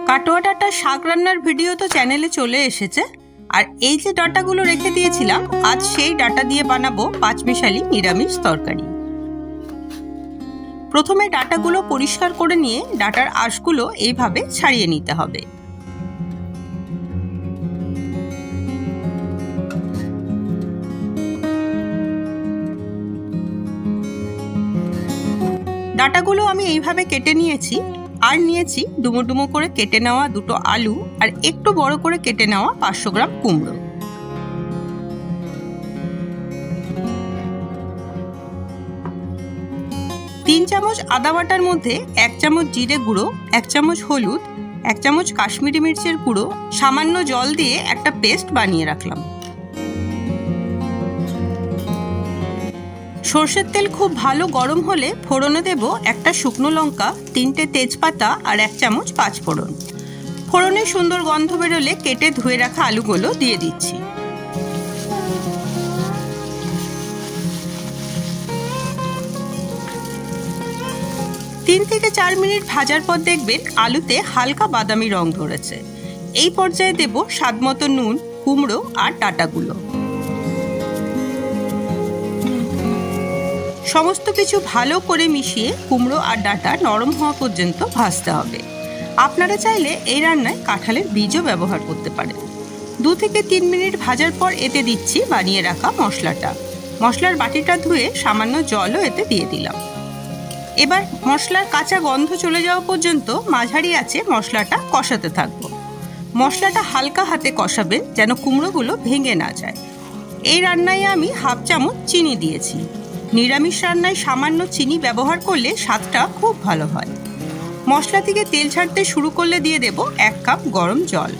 কাটোয়া ডাঁটার শাক রান্নার ভিডিও তো চ্যানেলে চলে এসেছে। আর এই যে ডাঁটাগুলো রেখে দিয়েছিলাম, আজ সেই ডাঁটা দিয়ে বানাবো পাঁচমিশালি নিরামিষ তরকারি। প্রথমে ডাঁটাগুলো পরিষ্কার করে নিয়ে ডাঁটার আঁশগুলো এইভাবে ছাড়িয়ে নিতে হবে। ডাঁটাগুলো আমি এইভাবে কেটে নিয়েছি। আর নিয়েছি ডুমো ডুমো করে কেটে নেওয়া দুটো আলু আর একটু বড় করে কেটে নেওয়া 500 গ্রাম কুমড়ো। তিন চামচ আদা বাটার মধ্যে 1 চামচ জিরে গুঁড়ো, 1 চামচ হলুদ, 1 চামচ কাশ্মীরি মির্চের গুঁড়ো, সামান্য জল দিয়ে একটা পেস্ট বানিয়ে রাখলাম। সর্ষের তেল খুব ভালো গরম হলে ফোড়নে দেব একটা শুকনো লঙ্কা, 3টে তেজপাতা আর 1 চামচ পাঁচফোড়ন। ফোড়নে সুন্দর গন্ধ বেরোলে কেটে ধুয়ে রাখা আলুগুলো দিয়ে দিচ্ছি। তিন থেকে 4 মিনিট ভাজার পর দেখবেন আলুতে হালকা বাদামি রং ধরেছে। এই পর্যায়ে দেব স্বাদমতো নুন, কুমড়ো আর ডাঁটাগুলো। সমস্ত কিছু ভালো করে মিশিয়ে কুমড়ো আর ডাঁটা নরম হওয়া পর্যন্ত ভাজতে হবে। আপনারা চাইলে এই রান্নায় কাঁঠালের বীজও ব্যবহার করতে পারেন। 2 থেকে 3 মিনিট ভাজার পর এতে দিচ্ছি বানিয়ে রাখা মশলাটা। মশলার বাটিটা ধুয়ে সামান্য জলও এতে দিয়ে দিলাম। এবার মশলার কাঁচা গন্ধ চলে যাওয়া পর্যন্ত মাঝারি আঁচে মশলাটা কষাতে থাকবো। মশলাটা হালকা হাতে কষাবেন যেন কুমড়োগুলো ভেঙে না যায়। এই রান্নায় আমি 1/2 চামচ চিনি দিয়েছি। নিরামিষ রান্নায় সামান্য চিনি ব্যবহার করলে স্বাদটা খুব ভালো হয়। মশলা থেকে তেল ছাড়তে শুরু করলে দিয়ে দেব 1 কাপ গরম জল।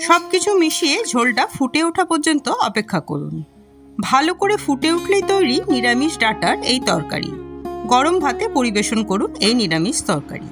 সবকিছু মিশিয়ে ঝোলটা ফুটে ওঠা পর্যন্ত অপেক্ষা করুন। ভালো করে ফুটে উঠলেই তৈরি নিরামিষ ডাঁটার এই তরকারি। গরম ভাতে পরিবেশন করুন এই নিরামিষ তরকারি।